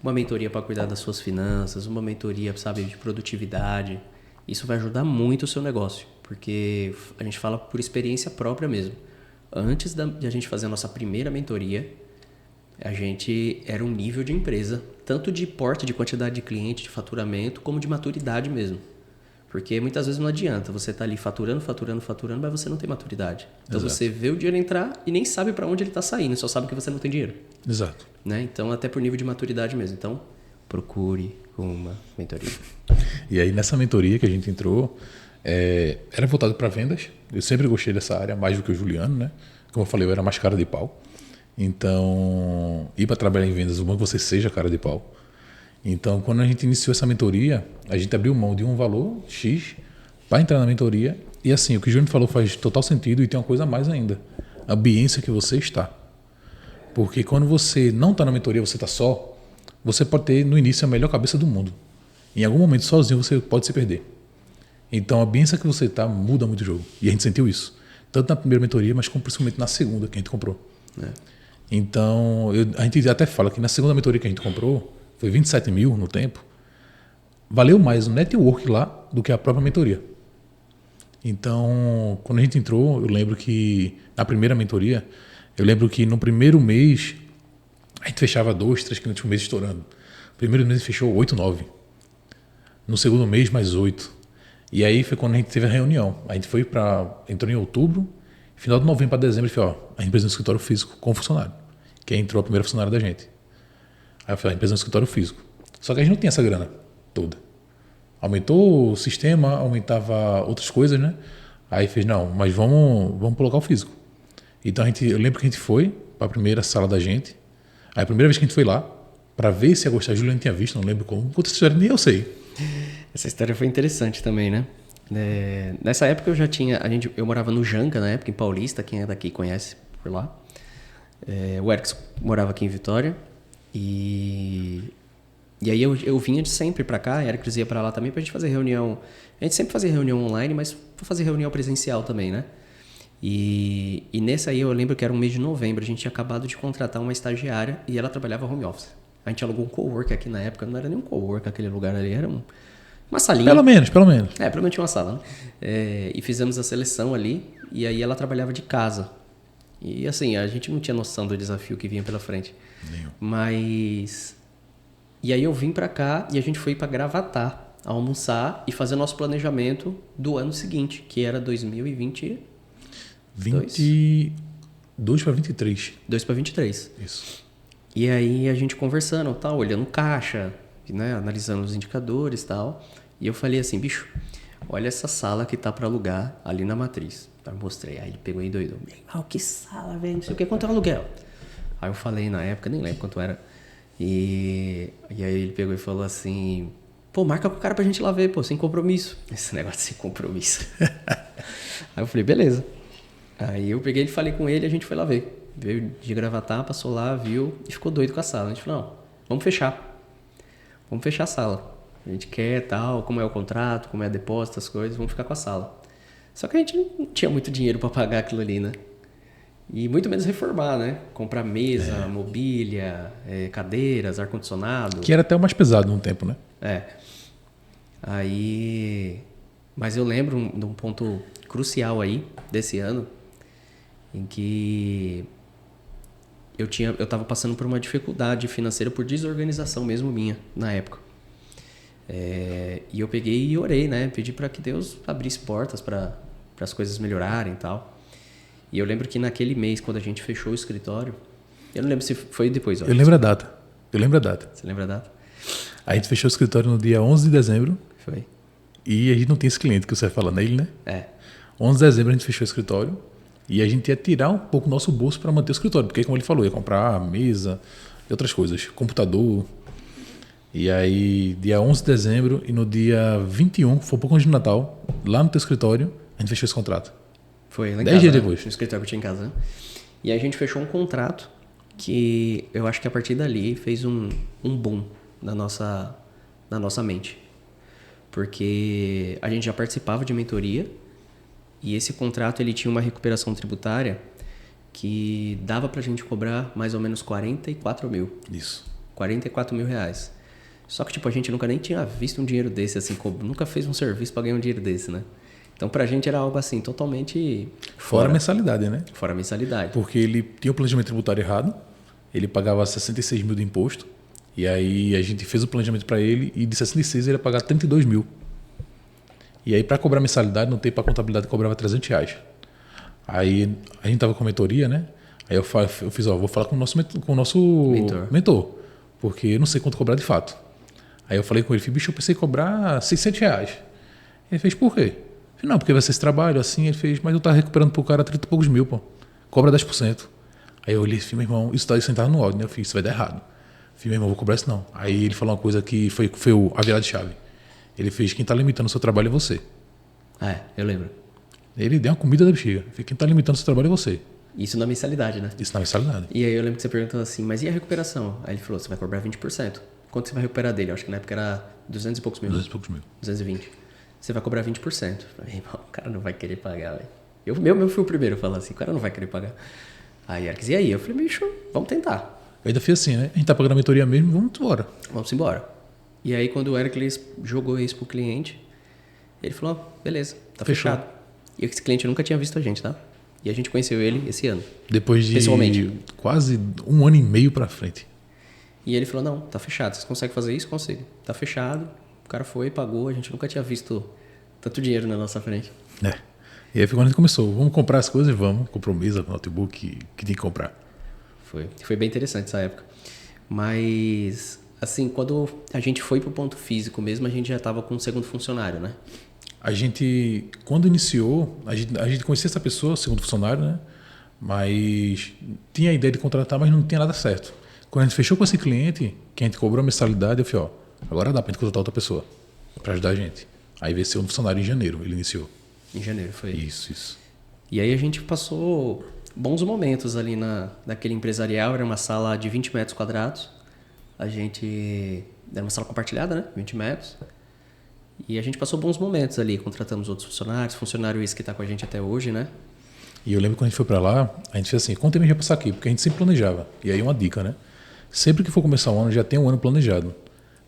S1: uma mentoria para cuidar das suas finanças, uma mentoria, sabe, de produtividade. Isso vai ajudar muito o seu negócio, porque a gente fala por experiência própria mesmo. Antes de a gente fazer a nossa primeira mentoria, a gente era um nível de empresa, tanto de porte, de quantidade de cliente, de faturamento, como de maturidade mesmo. Porque muitas vezes não adianta, você tá ali faturando, mas você não tem maturidade. Então Exato. Você vê o dinheiro entrar e nem sabe para onde ele está saindo, só sabe que você não tem dinheiro.
S2: Exato.
S1: Né? Então, até por nível de maturidade mesmo. Então, procure uma mentoria.
S2: E aí, nessa mentoria que a gente entrou, era voltado para vendas. Eu sempre gostei dessa área, mais do que o Juliano, né? Como eu falei, eu era mais cara de pau. Então, ir para trabalhar em vendas, o bom é que você seja cara de pau. Então, quando a gente iniciou essa mentoria, a gente abriu mão de um valor X para entrar na mentoria E assim, o que o Júnior falou faz total sentido e tem uma coisa a mais ainda. A ambiência que você está. Porque quando você não está na mentoria, você está só, você pode ter no início a melhor cabeça do mundo. Em algum momento sozinho você pode se perder. Então a ambiência que você está muda muito o jogo. E a gente sentiu isso. Tanto na primeira mentoria, mas principalmente na segunda que a gente comprou. Então, a gente até fala que na segunda mentoria que a gente comprou, foi 27 mil no tempo, valeu mais o network lá do que a própria mentoria. Então, quando a gente entrou, eu lembro que na primeira mentoria, eu lembro que no primeiro mês, a gente fechava 2, 3 clientes por mês estourando. No primeiro mês fechou 8, 9. No segundo mês, mais 8. E aí foi quando a gente teve a reunião. A gente entrou em outubro, final de novembro para dezembro, ele falou, a gente precisa de um escritório físico com funcionário. Que aí entrou a primeira funcionária da gente. Aí eu falei, a gente precisa de um escritório físico. Só que a gente não tinha essa grana toda. Aumentou o sistema, aumentava outras coisas, né? Aí fez, não, mas vamos colocar o físico. Então eu lembro que a gente foi para a primeira sala da gente. Aí a primeira vez que a gente foi lá, para ver se ia gostar, a Juliana tinha visto, não lembro como. Outra história nem eu sei.
S1: Essa história foi interessante também, né? Nessa época eu já tinha... Eu morava no Janca, na época, em Paulista. Quem é daqui conhece por lá. O Erickson morava aqui em Vitória. E aí eu vinha de sempre pra cá. A Erickson ia pra lá também pra gente fazer reunião. A gente sempre fazia reunião online, mas pra fazer reunião presencial também, né? E nessa aí eu lembro que era um mês de novembro. A gente tinha acabado de contratar uma estagiária e ela trabalhava home office. A gente alugou um cowork aqui na época. Não era nem um cowork aquele lugar ali, era uma salinha.
S2: Pelo menos.
S1: Pelo menos tinha uma sala, né? E fizemos a seleção ali. E aí ela trabalhava de casa. E assim, a gente não tinha noção do desafio que vinha pela frente.
S2: Nenhum.
S1: Mas... E aí eu vim pra cá e a gente foi pra Gravatá almoçar e fazer nosso planejamento do ano seguinte, que era 2020...
S2: 22 para 23.
S1: 2 para 23.
S2: Isso.
S1: E aí a gente conversando, tal, olhando caixa, né, analisando os indicadores e tal. E eu falei assim, bicho, olha essa sala que tá para alugar ali na Matriz. Eu mostrei, aí ele pegou e doidou. Que sala, velho, não sei o que, quanto é o aluguel? Aí eu falei na época, nem lembro quanto era. E aí ele pegou e falou assim, pô, marca com o cara pra gente ir lá ver, pô, sem compromisso. Esse negócio sem compromisso. Aí eu falei, beleza. Aí eu peguei e falei com ele e a gente foi lá ver. Veio de Gravatá, passou lá, viu e ficou doido com a sala. A gente falou, não, vamos fechar. Vamos fechar a sala. A gente quer tal, como é o contrato, como é a depósito, as coisas, vamos ficar com a sala. Só que a gente não tinha muito dinheiro para pagar aquilo ali, né? E muito menos reformar, né? Comprar mesa, mobília, cadeiras, ar-condicionado.
S2: Que era até o mais pesado num tempo, né?
S1: Aí... Mas eu lembro de um ponto crucial aí, desse ano, em que eu estava passando por uma dificuldade financeira, por desorganização mesmo minha, na época. E eu peguei e orei, né? Pedi para que Deus abrisse portas para as coisas melhorarem e tal. E eu lembro que naquele mês, quando a gente fechou o escritório, eu não lembro se foi depois.
S2: Eu lembro a data.
S1: Você lembra a data?
S2: A gente fechou o escritório no dia 11 de dezembro.
S1: Foi.
S2: E a gente não tinha esse cliente que você vai falar nele, né? 11 de dezembro a gente fechou o escritório. E a gente ia tirar um pouco do nosso bolso para manter o escritório. Porque, como ele falou, ia comprar mesa e outras coisas. Computador. E aí, dia 11 de dezembro e no dia 21, foi um pouco antes do Natal, lá no teu escritório, a gente fechou esse contrato.
S1: Foi, lá em
S2: 10
S1: casa,
S2: dias
S1: né?
S2: depois.
S1: No escritório que eu tinha em casa, né? E aí a gente fechou um contrato que eu acho que a partir dali fez um boom na nossa mente. Porque a gente já participava de mentoria e esse contrato ele tinha uma recuperação tributária que dava pra gente cobrar mais ou menos 44 mil.
S2: Isso.
S1: 44 mil reais. Só que, tipo, a gente nunca nem tinha visto um dinheiro desse, assim, nunca fez um serviço pra ganhar um dinheiro desse, né? Então, pra gente era algo, assim, totalmente
S2: Fora a mensalidade, né?
S1: Fora a mensalidade.
S2: Porque ele tinha o planejamento tributário errado, ele pagava 66 mil de imposto, e aí a gente fez o planejamento para ele, e de 66 ele ia pagar 32 mil. E aí, para cobrar mensalidade, no tempo a contabilidade cobrava 300 reais. Aí a gente tava com a mentoria, né? Aí eu fiz, vou falar com o nosso mentor, porque eu não sei quanto cobrar de fato. Aí eu falei com ele, bicho, eu pensei em cobrar 600 reais. Ele fez, por quê? Eu falei, não, porque vai ser esse trabalho, assim. Ele fez, mas eu tava recuperando pro cara 30 e poucos mil, pô. Cobra 10%. Aí eu olhei e falei, meu irmão, isso tava no áudio, né? Eu fiz, isso vai dar errado. Eu falei, meu irmão, vou cobrar isso não. Aí ele falou uma coisa que foi a virada de chave. Ele fez, quem tá limitando o seu trabalho é você.
S1: Eu lembro.
S2: Ele deu uma comida da bexiga. Quem está limitando o seu trabalho é você.
S1: Isso na mensalidade, né?
S2: Isso na mensalidade.
S1: E aí eu lembro que você perguntou assim, mas e a recuperação? Aí ele falou, você vai cobrar 20%. Quanto você vai recuperar dele? Eu acho que na época era 200 e poucos mil.
S2: 200 e poucos mil.
S1: 220. Você vai cobrar 20%. Eu falei, irmão, o cara não vai querer pagar, velho. Eu fui o primeiro a falar assim, o cara não vai querer pagar. Aí Ericles, e aí? Eu falei, bicho, vamos tentar.
S2: Eu ainda fiz assim, né? A gente tá pagando a mentoria mesmo, vamos embora.
S1: Vamos embora. E aí quando o Ericles jogou isso pro cliente, ele falou, beleza, tá
S2: Fechou.
S1: fechado. E esse cliente nunca tinha visto a gente, tá? E a gente conheceu ele esse ano.
S2: Depois de
S1: pessoalmente.
S2: quase 1 ano e meio pra frente.
S1: E ele falou, não, tá fechado. Vocês conseguem fazer isso? Consigo. Tá fechado. O cara foi, pagou. A gente nunca tinha visto tanto dinheiro na nossa frente.
S2: É. E aí foi quando a gente começou. Vamos comprar as coisas? Vamos. Comprou mesa, notebook, que tinha que comprar.
S1: Foi bem interessante essa época. Mas, assim, quando a gente foi pro ponto físico mesmo, a gente já tava com um segundo funcionário, né?
S2: A gente, quando iniciou, a gente conhecia essa pessoa, segundo funcionário, né? Mas tinha a ideia de contratar, mas não tinha nada certo. Quando a gente fechou com esse cliente, que a gente cobrou a mensalidade, eu falei, ó, agora dá pra gente contratar outra pessoa pra ajudar a gente. Aí veio ser um funcionário em janeiro, ele iniciou.
S1: Em janeiro foi.
S2: Isso.
S1: E aí a gente passou bons momentos ali naquele empresarial. Era uma sala de 20 metros quadrados. Era uma sala compartilhada, né? 20 metros. E a gente passou bons momentos ali. Contratamos outros funcionários. Funcionário esse que está com a gente até hoje, né?
S2: E eu lembro quando a gente foi para lá, a gente fez assim, quanto tempo a gente vai passar aqui? Porque a gente sempre planejava. E aí uma dica, né? Sempre que for começar um ano, já tem um ano planejado.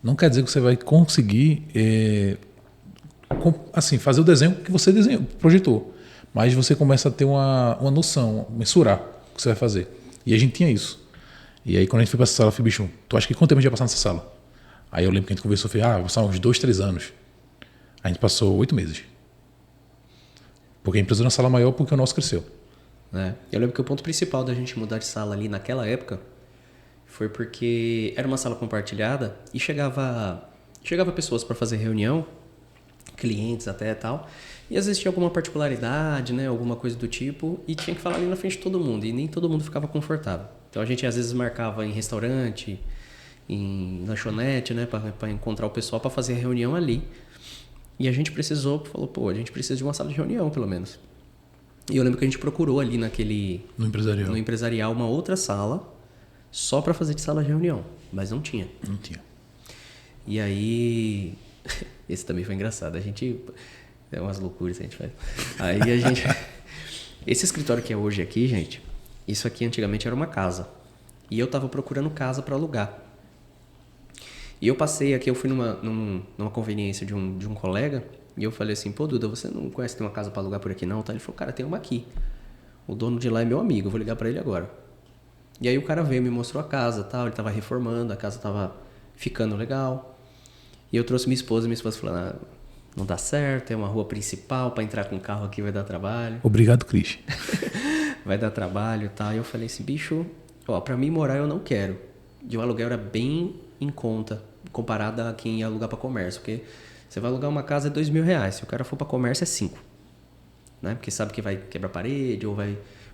S2: Não quer dizer que você vai conseguir assim, fazer o desenho que você desenhou, projetou. Mas você começa a ter uma noção, mensurar o que você vai fazer. E a gente tinha isso. E aí quando a gente foi para essa sala, eu falei, bicho, tu acha que quanto tempo a gente vai passar nessa sala? Aí eu lembro que a gente conversou, eu falei, vai passar uns 2, 3 anos. A gente passou 8 meses. Porque a empresa era uma sala maior porque o nosso cresceu.
S1: Eu lembro que o ponto principal da gente mudar de sala ali naquela época foi porque era uma sala compartilhada e chegava pessoas para fazer reunião, clientes até e tal, e às vezes tinha alguma particularidade, né, alguma coisa do tipo, e tinha que falar ali na frente de todo mundo, e nem todo mundo ficava confortável. Então a gente às vezes marcava em restaurante, em lanchonete, né, para encontrar o pessoal para fazer a reunião ali. E a gente falou, a gente precisa de uma sala de reunião, pelo menos. E eu lembro que a gente procurou ali no empresarial uma outra sala só para fazer de sala de reunião, mas não tinha.
S2: Não tinha.
S1: E aí, esse também foi engraçado. É umas loucuras que a gente faz. Aí a gente, esse escritório que é hoje aqui, gente, isso aqui antigamente era uma casa. E eu tava procurando casa para alugar. E eu passei aqui, eu fui numa conveniência de um colega, e eu falei assim, pô, Duda, você não conhece, tem uma casa para alugar por aqui não? Ele falou, cara, tem uma aqui. O dono de lá é meu amigo, eu vou ligar para ele agora. E aí o cara veio, me mostrou a casa, tal, ele tava reformando, a casa tava ficando legal. E eu trouxe minha esposa falou, não dá certo, é uma rua principal, para entrar com o carro aqui vai dar trabalho.
S2: Obrigado, Cris.
S1: Vai dar trabalho e tal. E eu falei assim, bicho, para mim morar eu não quero. E o aluguel era bem em conta, comparado a quem ia alugar para comércio, porque você vai alugar uma casa é R$2.000, se o cara for para comércio é 5, né? Porque sabe que vai quebrar parede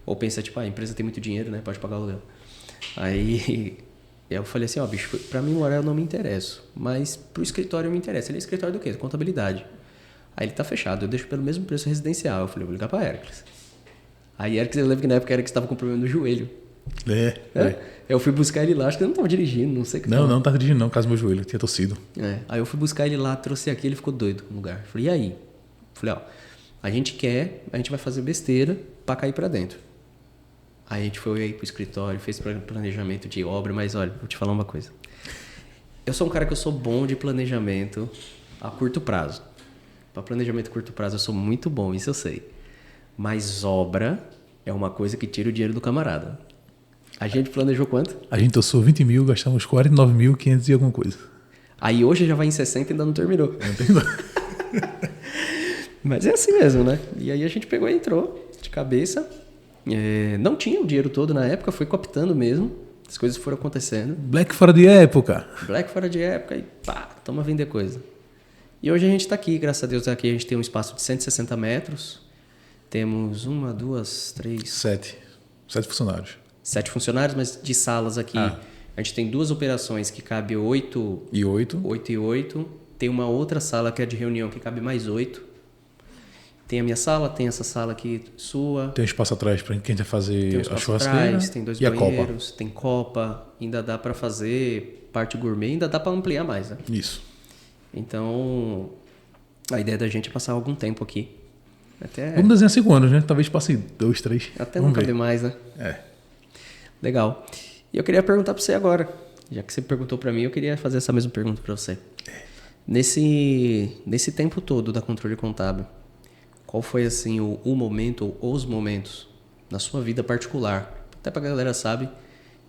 S1: ou pensa tipo, a empresa tem muito dinheiro, né? Pode pagar o aluguel. Aí eu falei assim, bicho, para mim morar eu não me interesso, mas pro escritório eu me interessa. Ele é escritório do quê? Contabilidade. Aí ele tá fechado, eu deixo pelo mesmo preço residencial. Eu falei, vou ligar para Ericles. Aí Ericles, eu lembro que na época Ericles estava com problema no joelho. Eu fui buscar ele lá, acho que eu não estava dirigindo, não sei o que.
S2: Não estava dirigindo não, caso meu joelho, tinha torcido.
S1: Aí eu fui buscar ele lá, trouxe aqui, ele ficou doido no lugar. Falei, e aí? Falei, a gente vai fazer besteira para cair para dentro. Aí a gente foi aí pro escritório, fez planejamento de obra, mas olha, vou te falar uma coisa. Eu sou um cara que eu sou bom de planejamento a curto prazo. Para planejamento a curto prazo eu sou muito bom, isso eu sei. Mas obra é uma coisa que tira o dinheiro do camarada. A gente planejou quanto?
S2: A gente torçou 20 mil, gastamos 49.500 e alguma coisa.
S1: Aí hoje já vai em 60 e ainda não terminou. Mas é assim mesmo, né? E aí a gente pegou e entrou de cabeça. Não tinha o dinheiro todo na época, foi cooptando mesmo. As coisas foram acontecendo.
S2: Black fora de época.
S1: E pá, toma vender coisa. E hoje a gente está aqui, graças a Deus, aqui a gente tem um espaço de 160 metros. Temos 1, 2, 3...
S2: 7 funcionários.
S1: 7 funcionários, mas de salas aqui. A gente tem 2 operações que cabe 8
S2: e 8.
S1: 8 e 8. Tem uma outra sala que é de reunião que cabe mais 8. Tem a minha sala, tem essa sala aqui sua.
S2: Tem um espaço atrás para quem quer fazer
S1: Tem um
S2: a
S1: espaço
S2: churrasqueira.
S1: atrás, tem 2
S2: e
S1: banheiros,
S2: a copa.
S1: tem copa. Ainda dá para fazer parte gourmet, ainda dá para ampliar mais, né?
S2: Isso.
S1: Então, a ideia da gente é passar algum tempo aqui.
S2: Vamos desenhar 5 anos, né? Talvez passe 2, 3.
S1: Até
S2: Vamos
S1: não caber
S2: ver.
S1: mais, né?
S2: É.
S1: Legal. E eu queria perguntar para você agora. Já que você perguntou para mim, eu queria fazer essa mesma pergunta para você. Nesse tempo todo da controle contábil, qual foi assim o momento ou os momentos na sua vida particular? Até pra galera sabe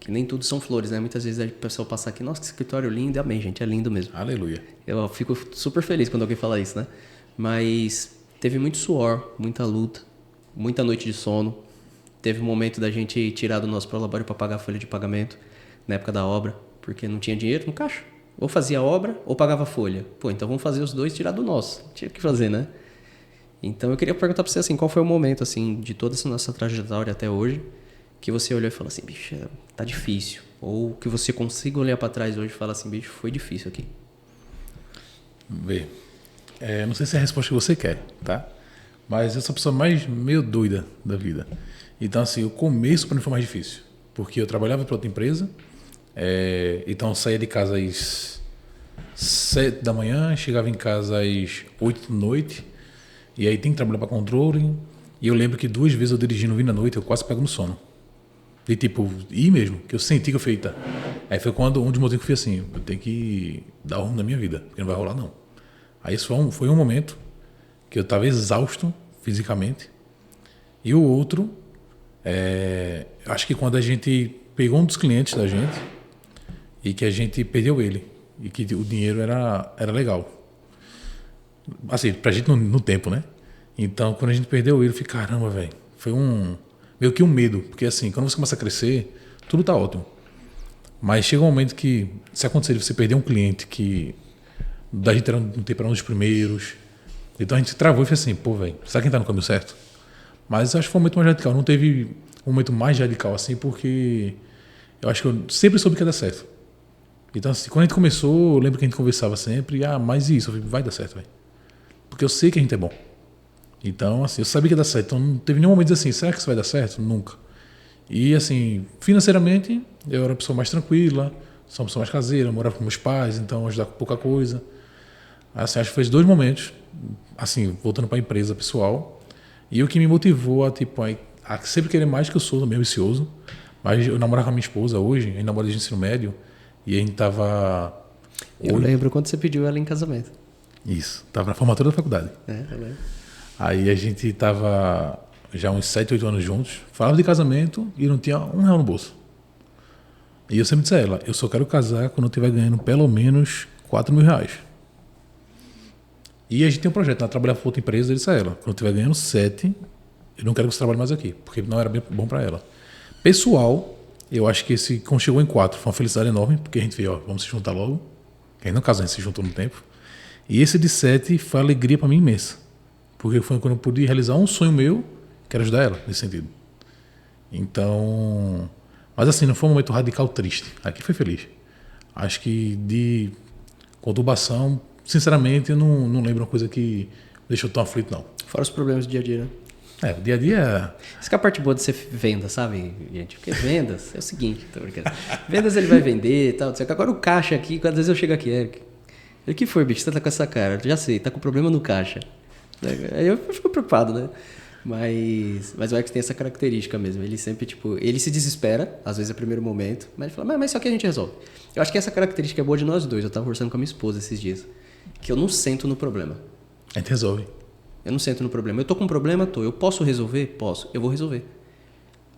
S1: que nem tudo são flores, né? Muitas vezes a pessoa passa aqui, nossa, que escritório lindo. E amém, gente, é lindo mesmo.
S2: Aleluia.
S1: Eu fico super feliz quando alguém fala isso, né? Mas teve muito suor, muita luta, muita noite de sono. Teve um momento da gente tirar do nosso prolabório para pagar a folha de pagamento na época da obra, porque não tinha dinheiro no caixa. Ou fazia a obra ou pagava a folha. Pô, então vamos fazer os dois e tirar do nosso. Tinha que fazer, né? Então eu queria perguntar para você assim, qual foi o momento assim de toda essa nossa trajetória até hoje que você olhou e falou assim, bicho, tá difícil, ou que você consiga olhar para trás hoje e falar assim, bicho, foi difícil aqui.
S2: Vamos ver. Não sei se é a resposta que você quer, tá? Mas eu sou a pessoa mais meio doida da vida. Então assim, o começo para mim foi mais difícil, porque eu trabalhava para outra empresa, então eu saía de casa às 7 da manhã, chegava em casa às 8 da noite. E aí tem que trabalhar para controle. E eu lembro que 2 vezes eu dirigindo vindo à noite, eu quase pego no sono. E tipo, ir mesmo, que eu senti que eu falei, tá. Aí foi quando um dos motivos que eu fui assim, eu tenho que dar o rumo da minha vida, porque não vai rolar não. Aí isso foi um momento que eu estava exausto fisicamente. E o outro, eu acho que quando a gente pegou um dos clientes da gente e que a gente perdeu ele. E que o dinheiro era legal. Assim, pra gente no tempo, né? Então, quando a gente perdeu ele, eu falei, caramba, velho. Foi meio que um medo. Porque assim, quando você começa a crescer, tudo tá ótimo. Mas chega um momento que, se acontecer de você perder um cliente que da gente não tem para um dos primeiros. Então a gente travou e fez assim, pô, velho, será que a gente tá no caminho certo? Mas acho que foi um momento mais radical. Não teve um momento mais radical assim, porque eu acho que eu sempre soube que ia dar certo. Então, assim, quando a gente começou, eu lembro que a gente conversava sempre, mas isso, eu falei, vai dar certo, velho. Porque eu sei que a gente é bom. Então, assim, eu sabia que ia dar certo. Então, não teve nenhum momento assim, será que isso vai dar certo? Nunca. E, assim, financeiramente, eu era a pessoa mais tranquila, sou uma pessoa mais caseira, morava com meus pais, então ajudava com pouca coisa. Assim, acho que foi 2 momentos, assim, voltando para a empresa pessoal. E o que me motivou a sempre querer mais, que eu sou meio vicioso. Mas eu namorava com a minha esposa hoje, a gente namora desde o ensino médio, e a gente tava...
S1: Eu lembro quando você pediu ela em casamento.
S2: Isso, tava na formatura da faculdade.
S1: Eu lembro.
S2: Aí a gente tava já uns 7, 8 anos juntos, falava de casamento e não tinha R$1 no bolso. E eu sempre disse a ela, eu só quero casar quando eu estiver ganhando pelo menos R$4.000. E a gente tem um projeto, ela trabalhava para outra empresa, eu disse a ela, quando eu estiver ganhando 7, eu não quero que você trabalhe mais aqui, porque não era bem bom para ela. Pessoal, eu acho que quando chegou em 4, foi uma felicidade enorme, porque a gente veio, vamos se juntar logo. A gente não casou, a gente se juntou no tempo. E esse de 7 foi uma alegria para mim imensa. Porque foi quando eu pude realizar um sonho meu, que era ajudar ela, nesse sentido. Então... Mas assim, não foi um momento radical triste. Aqui foi feliz. Acho que de conturbação, sinceramente, eu não lembro uma coisa que me deixou tão aflito, não.
S1: Fora os problemas do dia a dia, né?
S2: O dia a dia...
S1: Isso que é a parte boa de ser venda, sabe, gente? Porque vendas é o seguinte, tô brincando. Vendas ele vai vender e tal. Agora o caixa aqui, às vezes eu chego aqui, Eric. O que foi, bicho? Você tá com essa cara? Já sei, tá com problema no caixa. Aí eu fico preocupado, né? Mas o Eric tem essa característica mesmo. Ele sempre, tipo, ele se desespera, às vezes é o primeiro momento, mas ele fala, mas só que a gente resolve. Eu acho que essa característica é boa de nós dois. Eu tava conversando com a minha esposa esses dias. Que eu não sento no problema.
S2: A gente resolve.
S1: Eu não sento no problema. Eu tô com um problema, tô. Eu posso resolver? Posso. Eu vou resolver.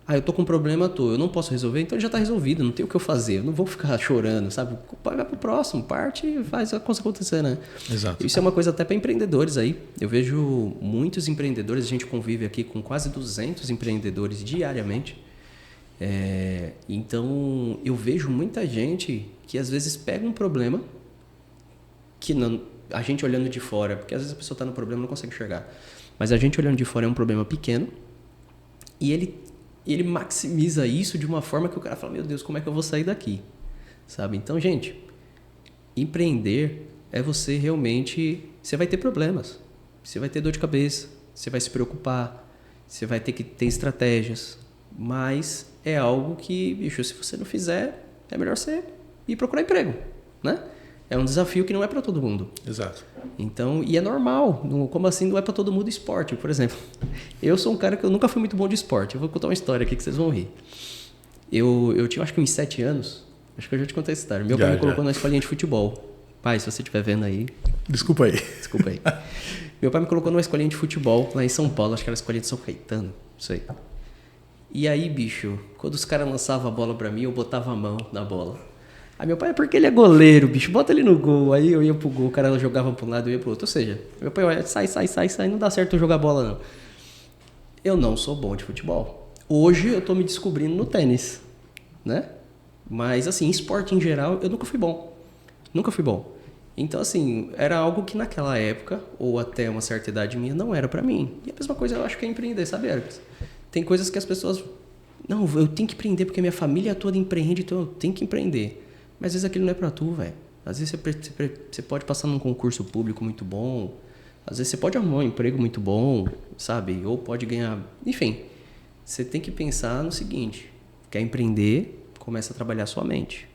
S1: Eu tô com um problema, tô. Eu não posso resolver? Então ele já tá resolvido. Não tem o que eu fazer. Eu não vou ficar chorando, sabe? Vai pro próximo. Parte e faz a coisa acontecer, né?
S2: Exato.
S1: Isso é uma coisa até para empreendedores aí. Eu vejo muitos empreendedores. A gente convive aqui com quase 200 empreendedores diariamente. Então eu vejo muita gente que às vezes pega um problema que não... A gente olhando de fora, porque às vezes a pessoa está no problema e não consegue enxergar. Mas a gente olhando de fora é um problema pequeno e ele maximiza isso de uma forma que o cara fala, meu Deus, como é que eu vou sair daqui? Sabe? Então, gente, empreender é você realmente... Você vai ter problemas, você vai ter dor de cabeça, você vai se preocupar, você vai ter que ter estratégias, mas é algo que, bicho, se você não fizer, é melhor você ir procurar emprego, né? É um desafio que não é para todo mundo.
S2: Exato.
S1: Então, e é normal, como assim não é para todo mundo esporte? Por exemplo, eu sou um cara que eu nunca fui muito bom de esporte. Eu vou contar uma história aqui que vocês vão rir. Eu tinha acho que uns 7 anos, acho que eu já te contei essa história. Meu pai me colocou na escolinha de futebol. Pai, se você estiver vendo aí...
S2: Desculpa aí.
S1: Desculpa aí. Meu pai me colocou numa escolinha de futebol lá em São Paulo, acho que era a escolinha de São Caetano, isso aí. E aí, bicho, quando os caras lançavam a bola pra mim, eu botava a mão na bola. Aí meu pai, é porque ele é goleiro, bicho, bota ele no gol. Aí eu ia pro gol, o cara jogava pra um lado, eu ia pro outro. Ou seja, meu pai, olha, sai, não dá certo eu jogar bola, não. Eu não sou bom de futebol. Hoje eu tô me descobrindo no tênis, né? Mas, assim, esporte em geral, eu nunca fui bom. Nunca fui bom. Então, assim, era algo que naquela época, ou até uma certa idade minha, não era pra mim. E a mesma coisa eu acho que é empreender, sabe, Hermes? Tem coisas que as pessoas... Não, eu tenho que empreender porque minha família toda empreende, então eu tenho que empreender. Mas às vezes aquilo não é pra tu, velho. Às vezes você pode passar num concurso público muito bom. Às vezes você pode arrumar um emprego muito bom, sabe? Ou pode ganhar... Enfim, você tem que pensar no seguinte. Quer empreender, começa a trabalhar sua mente.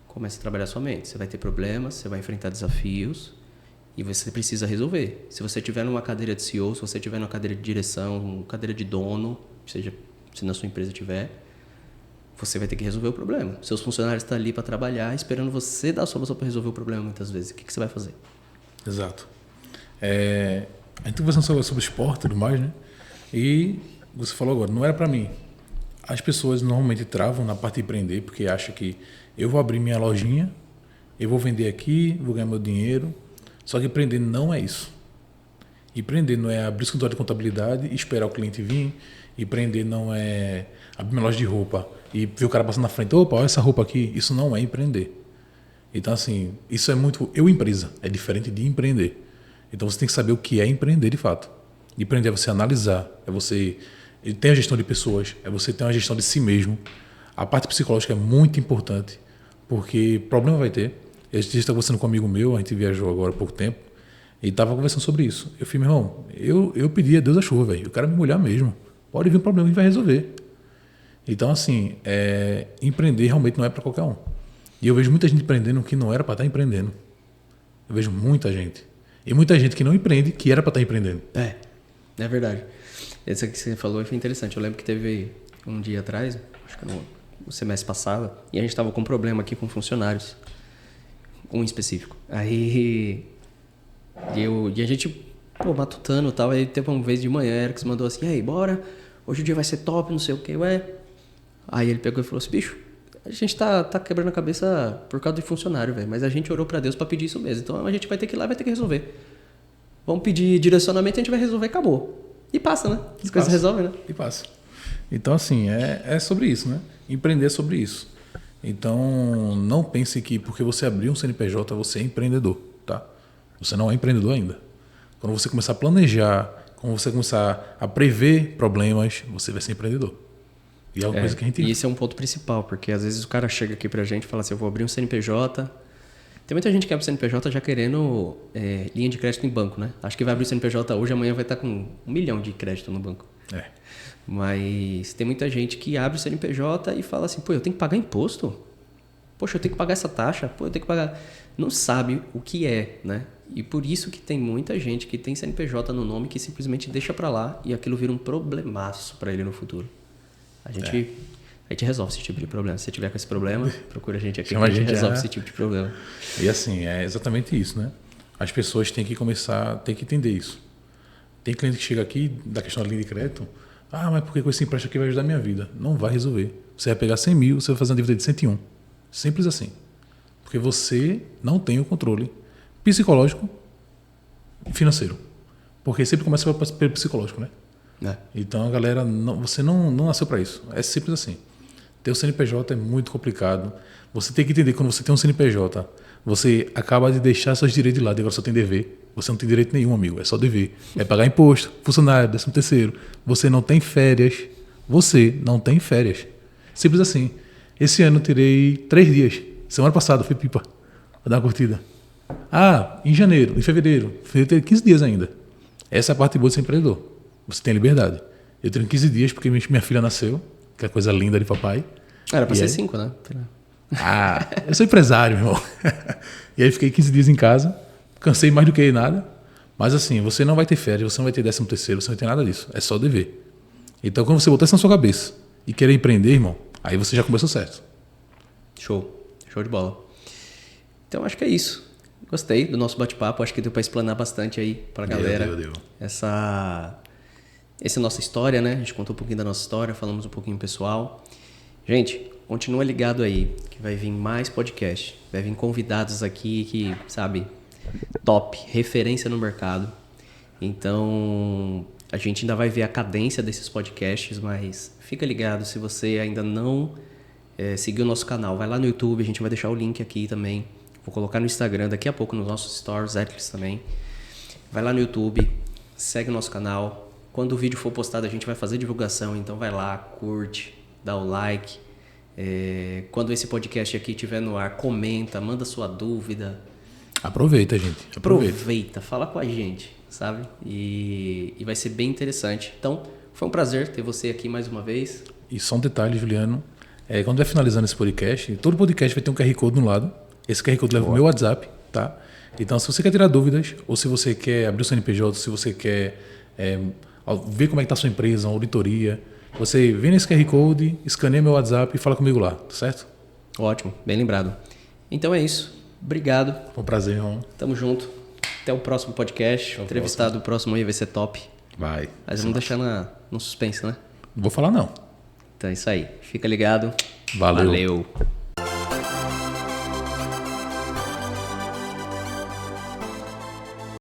S1: Começa a trabalhar sua mente. Você vai ter problemas, você vai enfrentar desafios e você precisa resolver. Se você estiver numa cadeira de CEO, se você estiver numa cadeira de direção, cadeira de dono, seja se na sua empresa tiver, você vai ter que resolver o problema. Seus funcionários estão ali para trabalhar, esperando você dar a solução para resolver o problema muitas vezes. O que você vai fazer?
S2: Exato. A gente tá conversando sobre esporte e tudo mais, né? E você falou agora, não era para mim. As pessoas normalmente travam na parte de empreender porque acham que eu vou abrir minha lojinha, eu vou vender aqui, vou ganhar meu dinheiro. Só que empreender não é isso. Empreender não é abrir escritório de contabilidade e esperar o cliente vir. Empreender não é abrir uma loja de roupa e ver o cara passando na frente. Opa, olha essa roupa aqui. Isso não é empreender. Então, assim, isso é muito... empresa. É diferente de empreender. Então, você tem que saber o que é empreender de fato. Empreender é você analisar. É você ter a gestão de pessoas. É você ter uma gestão de si mesmo. A parte psicológica é muito importante. Porque problema vai ter. A gente está conversando com um amigo meu. A gente viajou agora há pouco tempo. E estava conversando sobre isso. Eu falei, meu irmão, eu pedi a Deus a chuva, velho. Eu quero me molhar mesmo. Pode vir um problema, a gente vai resolver. Então, assim, empreender realmente não é para qualquer um. E eu vejo muita gente empreendendo que não era para estar empreendendo. Eu vejo muita gente. E muita gente que não empreende que era para estar empreendendo.
S1: É verdade. Esse que você falou foi interessante. Eu lembro que teve um dia atrás, acho que no semestre passado, e a gente estava com um problema aqui com funcionários. Um específico. Aí... E a gente, matutando e tal, aí teve uma vez de manhã, Eric mandou assim, e aí, bora, hoje o dia vai ser top, não sei o que, ué. Aí ele pegou e falou assim, bicho, a gente tá quebrando a cabeça por causa de funcionário, velho, mas a gente orou pra Deus pra pedir isso mesmo, então a gente vai ter que ir lá e vai ter que resolver. Vamos pedir direcionamento e a gente vai resolver e acabou. E passa, né? As coisas resolvem, né?
S2: E passa. Então, assim, é sobre isso, né? Empreender é sobre isso. Então, não pense que porque você abriu um CNPJ, você é empreendedor, tá? Você não é empreendedor ainda. Quando você começar a planejar, quando você começar a prever problemas, você vai ser empreendedor. E é uma coisa que a gente...
S1: E esse é um ponto principal, porque às vezes o cara chega aqui pra gente e fala assim, eu vou abrir um CNPJ. Tem muita gente que abre o CNPJ já querendo linha de crédito em banco, né? Acho que vai abrir o CNPJ hoje, amanhã vai estar com 1 milhão de crédito no banco. Mas tem muita gente que abre o CNPJ e fala assim, pô, eu tenho que pagar imposto? Poxa, eu tenho que pagar essa taxa? Pô, eu tenho que pagar... Não sabe o que é, né? E por isso que tem muita gente que tem CNPJ no nome que simplesmente deixa pra lá e aquilo vira um problemaço pra ele no futuro. A gente resolve esse tipo de problema. Se você tiver com esse problema, procura a gente aqui que a gente resolve esse tipo de problema.
S2: E assim, é exatamente isso, né? As pessoas têm que começar, têm que entender isso. Tem cliente que chega aqui, da questão da linha de crédito, mas por que com esse empréstimo aqui vai ajudar a minha vida? Não vai resolver. Você vai pegar 100 mil, você vai fazer uma dívida de 101. Simples assim. Porque você não tem o controle psicológico e financeiro. Porque sempre começa pelo psicológico, né? Então a galera, você não nasceu para isso. É simples assim. Ter o CNPJ é muito complicado. Você tem que entender que quando você tem um CNPJ, você acaba de deixar seus direitos de lado e agora só tem dever. Você não tem direito nenhum, amigo. É só dever. É pagar imposto, funcionário, 13º. Você não tem férias. Você não tem férias. Simples assim. Esse ano eu tirei 3 dias. Semana passada fui pipa para dar uma curtida. Em janeiro, em fevereiro, eu tirei 15 dias ainda. Essa é a parte boa de ser empreendedor. Você tem liberdade. Eu tenho 15 dias porque minha filha nasceu, que é coisa linda de papai.
S1: Era pra ser 5, né?
S2: Ah, eu sou empresário, meu irmão. E aí fiquei 15 dias em casa, cansei mais do que nada. Mas assim, você não vai ter férias, você não vai ter 13º, você não vai ter nada disso. É só dever. Então, quando você botar isso na sua cabeça e querer empreender, irmão, aí você já começou certo.
S1: Show. Show de bola. Então, acho que é isso. Gostei do nosso bate-papo. Acho que deu para explanar bastante aí pra galera.
S2: Deu.
S1: Essa é a nossa história, né? A gente contou um pouquinho da nossa história, falamos um pouquinho pessoal. Gente, continua ligado aí, que vai vir mais podcast. Vai vir convidados aqui que, sabe, top, referência no mercado. Então, a gente ainda vai ver a cadência desses podcasts, mas fica ligado, se você ainda não seguiu o nosso canal, vai lá no YouTube, a gente vai deixar o link aqui também. Vou colocar no Instagram daqui a pouco, nos nossos stories, Atlas também. Vai lá no YouTube, segue o nosso canal. Quando o vídeo for postado, a gente vai fazer divulgação, então vai lá, curte, dá o like. Quando esse podcast aqui estiver no ar, comenta, manda sua dúvida.
S2: Aproveita, gente.
S1: Aproveita, fala com a gente, sabe? E vai ser bem interessante. Então, foi um prazer ter você aqui mais uma vez.
S2: E só um detalhe, Juliano. Quando vai finalizando esse podcast, todo podcast vai ter um QR Code no lado. Esse QR Code leva o meu WhatsApp, tá? Então, se você quer tirar dúvidas, ou se você quer abrir o CNPJ, se você quer ver como é que está a sua empresa, uma auditoria, você vem nesse QR Code, escaneia meu WhatsApp e fala comigo lá, certo?
S1: Ótimo, bem lembrado. Então é isso. Obrigado.
S2: Foi um prazer, irmão.
S1: Tamo junto. Até o próximo podcast. O entrevistado próximo aí vai ser top.
S2: Vai.
S1: Mas vamos deixar no suspense, né?
S2: Não vou falar, não.
S1: Então é isso aí. Fica ligado.
S2: Valeu.
S1: Valeu.